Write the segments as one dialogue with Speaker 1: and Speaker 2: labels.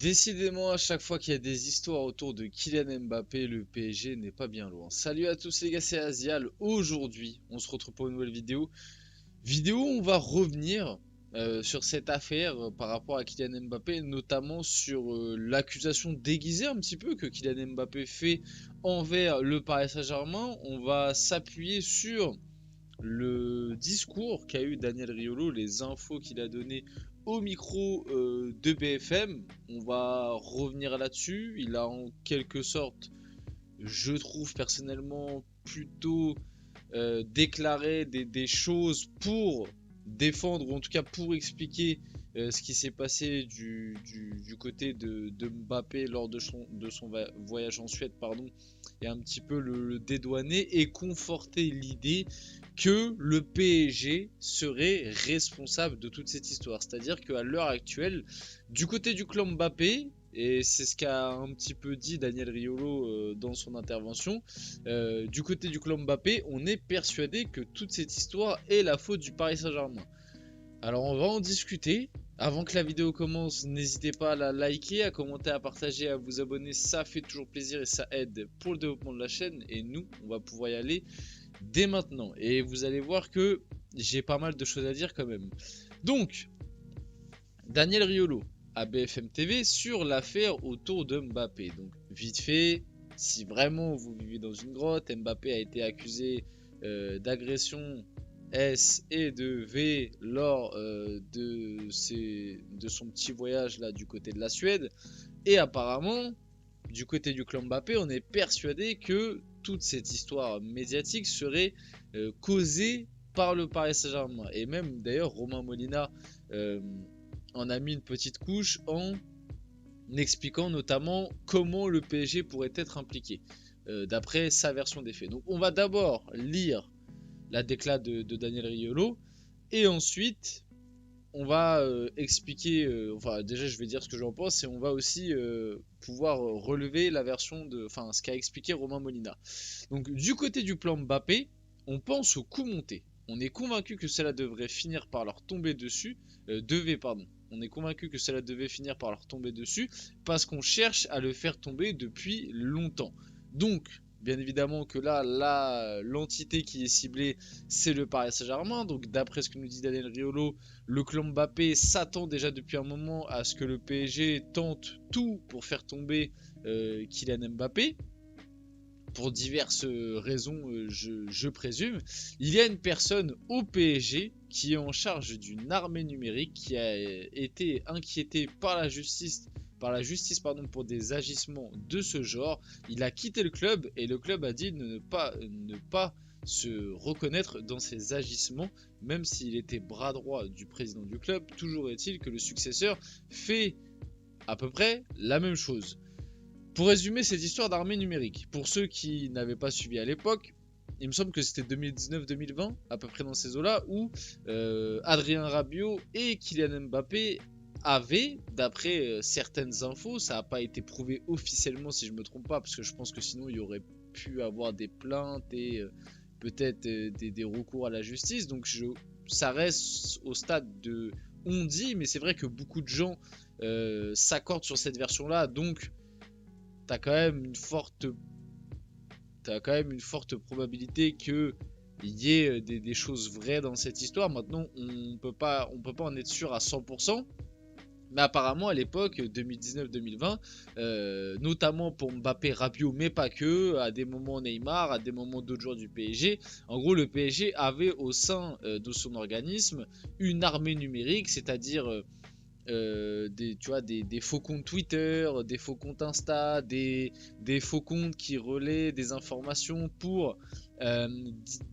Speaker 1: Décidément, à chaque fois qu'il y a des histoires autour de Kylian Mbappé, le PSG n'est pas bien loin. Salut à tous les gars, c'est Azial. Aujourd'hui, on se retrouve pour une nouvelle vidéo. Vidéo où on va revenir sur cette affaire par rapport à Kylian Mbappé, notamment sur l'accusation déguisée un petit peu que Kylian Mbappé fait envers le Paris Saint-Germain. On va s'appuyer sur le discours qu'a eu Daniel Riolo, les infos qu'il a donné au micro de BFM. On va revenir là-dessus. Il a en quelque sorte, je trouve personnellement, plutôt déclaré des choses pour défendre, ou en tout cas pour expliquer ce qui s'est passé du côté de Mbappé lors de son voyage en Suède, pardon, et un petit peu le dédouaner et conforter l'idée que le PSG serait responsable de toute cette histoire. C'est-à-dire qu'à l'heure actuelle, du côté du clan Mbappé, et c'est ce qu'a un petit peu dit Daniel Riolo dans son intervention, du côté du clan Mbappé, on est persuadé que toute cette histoire est la faute du Paris Saint-Germain. Alors on va en discuter. Avant que la vidéo commence, n'hésitez pas à la liker, à commenter, à partager, à vous abonner. Ça fait toujours plaisir et ça aide pour le développement de la chaîne. Et nous, on va pouvoir y aller dès maintenant. Et vous allez voir que j'ai pas mal de choses à dire quand même. Donc, Daniel Riolo à BFM TV sur l'affaire autour de Mbappé. Donc, vite fait, si vraiment vous vivez dans une grotte, Mbappé a été accusé d'agression S et de V lors de son petit voyage là du côté de la Suède. Et apparemment, du côté du clan Mbappé, on est persuadé que toute cette histoire médiatique serait causée par le Paris Saint-Germain. Et même d'ailleurs, Romain Molina en a mis une petite couche en expliquant notamment comment le PSG pourrait être impliqué, d'après sa version des faits. Donc on va d'abord lire la déclat de Daniel Riolo, et ensuite on va expliquer, enfin déjà je vais dire ce que j'en pense, et on va aussi pouvoir relever la version de, enfin ce qu'a expliqué Romain Molina. Donc du côté du plan Mbappé, on pense au coup monté. On est convaincu que cela devrait finir par leur tomber dessus, On est convaincu que cela devait finir par leur tomber dessus parce qu'on cherche à le faire tomber depuis longtemps. Donc, bien évidemment que là, l'entité qui est ciblée, c'est le Paris Saint-Germain. Donc, d'après ce que nous dit Daniel Riolo, le clan Mbappé s'attend déjà depuis un moment à ce que le PSG tente tout pour faire tomber Kylian Mbappé. Pour diverses raisons, je présume. Il y a une personne au PSG qui est en charge d'une armée numérique qui a été inquiétée par la justice pour des agissements de ce genre. Il a quitté le club et le club a dit ne pas se reconnaître dans ces agissements, même s'il était bras droit du président du club. Toujours est-il que le successeur fait à peu près la même chose. Pour résumer cette histoire d'armée numérique, pour ceux qui n'avaient pas suivi à l'époque, il me semble que c'était 2019-2020, à peu près dans ces eaux-là, où Adrien Rabiot et Kylian Mbappé avaient, d'après certaines infos, ça n'a pas été prouvé officiellement si je ne me trompe pas, parce que je pense que sinon il y aurait pu avoir des plaintes et peut-être des recours à la justice, donc ça reste au stade de on dit, mais c'est vrai que beaucoup de gens s'accordent sur cette version-là, donc t'as quand même une forte probabilité que il y ait des choses vraies dans cette histoire. Maintenant, on peut pas en être sûr à 100%. Mais apparemment, à l'époque, 2019-2020, notamment pour Mbappé, Rabiot, mais pas que, à des moments Neymar, à des moments d'autres joueurs du PSG, en gros, le PSG avait au sein de son organisme une armée numérique, c'est-à-dire des faux comptes Twitter, des faux comptes Insta, des faux comptes qui relaient des informations pour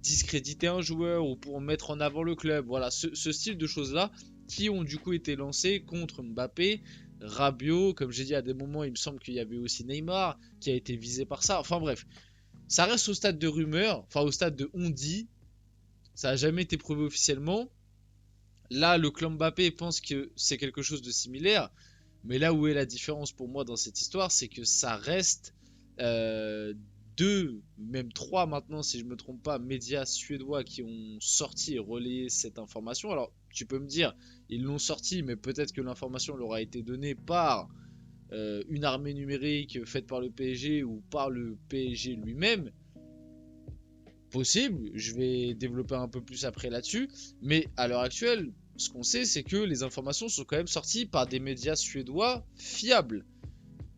Speaker 1: discréditer un joueur ou pour mettre en avant le club. Voilà, ce style de choses-là qui ont du coup été lancées contre Mbappé, Rabiot, comme j'ai dit à des moments, il me semble qu'il y avait aussi Neymar qui a été visé par ça. Enfin bref, ça reste au stade de rumeur, enfin au stade de on dit, ça n'a jamais été prouvé officiellement. Là, le clan Mbappé pense que c'est quelque chose de similaire, mais là où est la différence pour moi dans cette histoire, c'est que ça reste euh, deux, même trois maintenant, si je ne me trompe pas, médias suédois qui ont sorti et relayé cette information. Alors, tu peux me dire, ils l'ont sorti, mais peut-être que l'information leur a été donnée par une armée numérique faite par le PSG ou par le PSG lui-même, possible, je vais développer un peu plus après là-dessus, mais à l'heure actuelle, ce qu'on sait, c'est que les informations sont quand même sorties par des médias suédois fiables.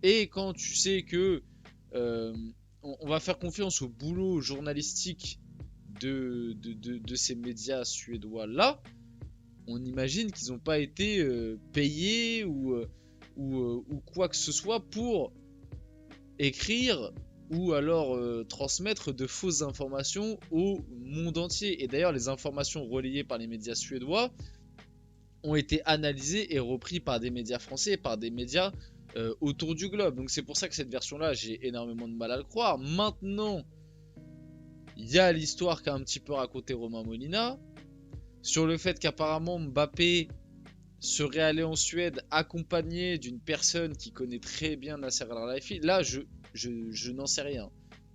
Speaker 1: Et quand tu sais que euh, on va faire confiance au boulot journalistique de ces médias suédois-là, on imagine qu'ils n'ont pas été payés ou quoi que ce soit pour écrire ou alors transmettre de fausses informations au monde entier. Et d'ailleurs, les informations relayées par les médias suédois ont été analysées et reprises par des médias français et par des médias autour du globe. Donc c'est pour ça que cette version-là, j'ai énormément de mal à le croire. Maintenant, il y a l'histoire qu'a un petit peu raconté Romain Molina sur le fait qu'apparemment Mbappé serait allé en Suède accompagné d'une personne qui connaît très bien Nasser Al-Khelaifi. Là, je n'en sais rien.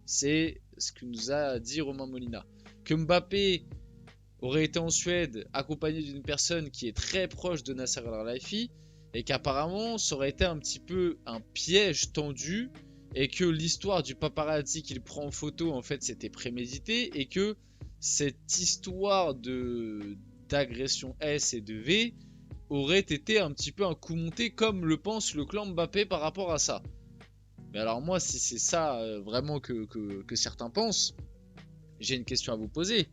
Speaker 1: C'est ce que nous a dit Romain Molina. Que Mbappé aurait été en Suède accompagné d'une personne qui est très proche de Nasser Al-Khelaifi et qu'apparemment ça aurait été un petit peu un piège tendu et que l'histoire du paparazzi qu'il prend en photo en fait c'était prémédité et que cette histoire d'agression S et de V aurait été un petit peu un coup monté comme le pense le clan Mbappé par rapport à ça. Mais alors moi si c'est ça vraiment que certains pensent, j'ai une question à vous poser.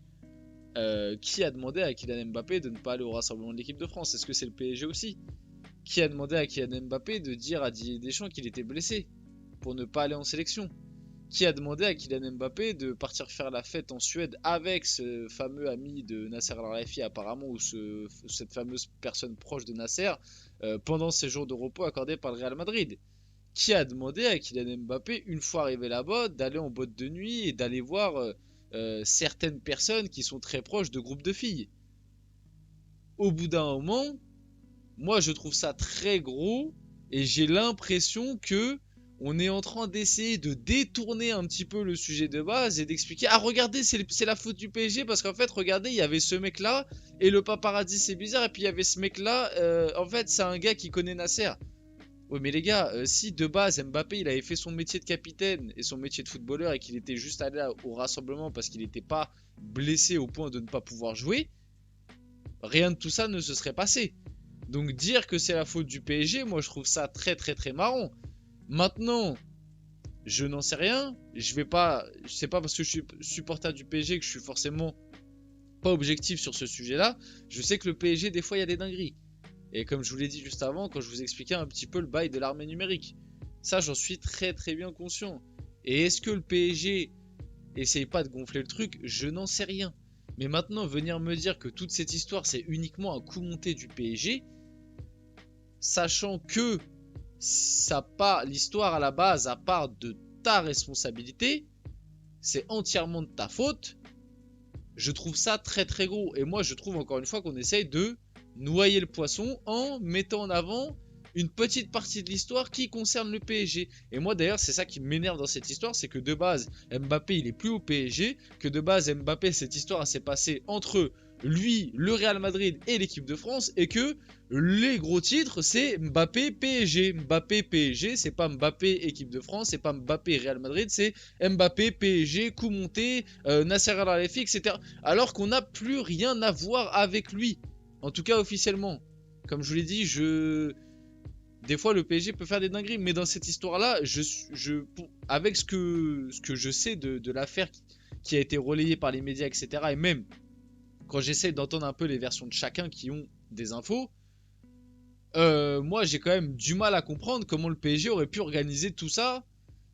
Speaker 1: Qui a demandé à Kylian Mbappé de ne pas aller au rassemblement de l'équipe de France? Est-ce que c'est le PSG aussi? Qui a demandé à Kylian Mbappé de dire à Didier Deschamps qu'il était blessé pour ne pas aller en sélection? Qui a demandé à Kylian Mbappé de partir faire la fête en Suède avec ce fameux ami de Nasser Al-Khelaifi apparemment ou cette fameuse personne proche de Nasser pendant ses jours de repos accordés par le Real Madrid? Qui a demandé à Kylian Mbappé, une fois arrivé là-bas, d'aller en boîte de nuit et d'aller voir certaines personnes qui sont très proches de groupes de filles? Au bout d'un moment, moi je trouve ça très gros et j'ai l'impression que on est en train d'essayer de détourner un petit peu le sujet de base et d'expliquer ah regardez c'est la faute du PSG parce qu'en fait regardez il y avait ce mec là et le paparazzi c'est bizarre et puis il y avait ce mec là en fait c'est un gars qui connaît Nasser. Ouais mais les gars, si de base Mbappé il avait fait son métier de capitaine et son métier de footballeur et qu'il était juste allé au rassemblement parce qu'il n'était pas blessé au point de ne pas pouvoir jouer, rien de tout ça ne se serait passé. Donc dire que c'est la faute du PSG, moi je trouve ça très très très marrant. Maintenant, je n'en sais rien. Je sais pas parce que je suis supporter du PSG que je suis forcément pas objectif sur ce sujet-là. Je sais que le PSG des fois il y a des dingueries. Et comme je vous l'ai dit juste avant, quand je vous expliquais un petit peu le bail de l'armée numérique, ça j'en suis très très bien conscient. Et est-ce que le PSG essaye pas de gonfler le truc? Je n'en sais rien. Mais maintenant venir me dire que toute cette histoire c'est uniquement un coup monté du PSG, sachant que l'histoire à la base, à part de ta responsabilité, c'est entièrement de ta faute. Je trouve ça très très gros. Et moi, je trouve encore une fois qu'on essaye de noyer le poisson en mettant en avant une petite partie de l'histoire qui concerne le PSG. Et moi d'ailleurs, c'est ça qui m'énerve dans cette histoire, c'est que de base, Mbappé il est plus au PSG, que de base Mbappé cette histoire s'est passée entre lui, le Real Madrid et l'équipe de France, et que les gros titres c'est Mbappé PSG. Mbappé PSG, c'est pas Mbappé équipe de France, c'est pas Mbappé Real Madrid, c'est Mbappé PSG, coup monté, Nasser Al-Khelaifi, etc. Alors qu'on n'a plus rien à voir avec lui, en tout cas officiellement. Comme je vous l'ai dit, des fois le PSG peut faire des dingueries, mais dans cette histoire-là, avec ce que je sais de l'affaire qui a été relayée par les médias, etc., et même quand j'essaie d'entendre un peu les versions de chacun qui ont des infos, moi j'ai quand même du mal à comprendre comment le PSG aurait pu organiser tout ça,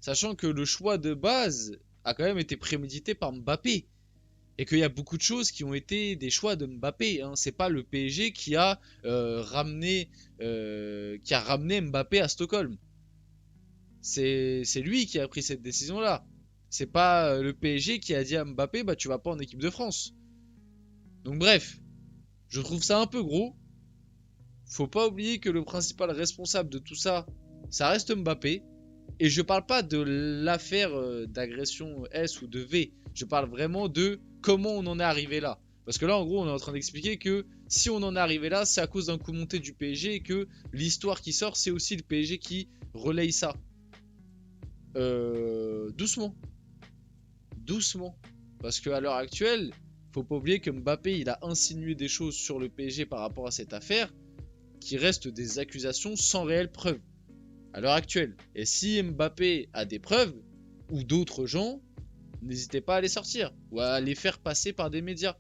Speaker 1: sachant que le choix de base a quand même été prémédité par Mbappé. Et qu'il y a beaucoup de choses qui ont été des choix de Mbappé. Hein. C'est pas le PSG qui a ramené Mbappé à Stockholm. C'est lui qui a pris cette décision-là. C'est pas le PSG qui a dit à Mbappé bah tu vas pas en équipe de France. Donc bref, je trouve ça un peu gros. Faut pas oublier que le principal responsable de tout ça, ça reste Mbappé. Et je parle pas de l'affaire d'agression S ou de V. Je parle vraiment de comment on en est arrivé là. Parce que là, en gros, on est en train d'expliquer que si on en est arrivé là, c'est à cause d'un coup monté du PSG et que l'histoire qui sort, c'est aussi le PSG qui relaye ça. Doucement. Doucement. Parce qu'à l'heure actuelle, faut pas oublier que Mbappé, il a insinué des choses sur le PSG par rapport à cette affaire qui restent des accusations sans réelle preuve. À l'heure actuelle. Et si Mbappé a des preuves, ou d'autres gens, n'hésitez pas à les sortir. Ou à les faire passer par des médias.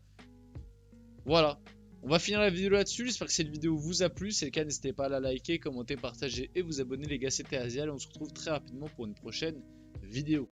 Speaker 1: Voilà. On va finir la vidéo là-dessus. J'espère que cette vidéo vous a plu. Si c'est le cas, n'hésitez pas à la liker, commenter, partager et vous abonner les gars. C'était Azial. On se retrouve très rapidement pour une prochaine vidéo.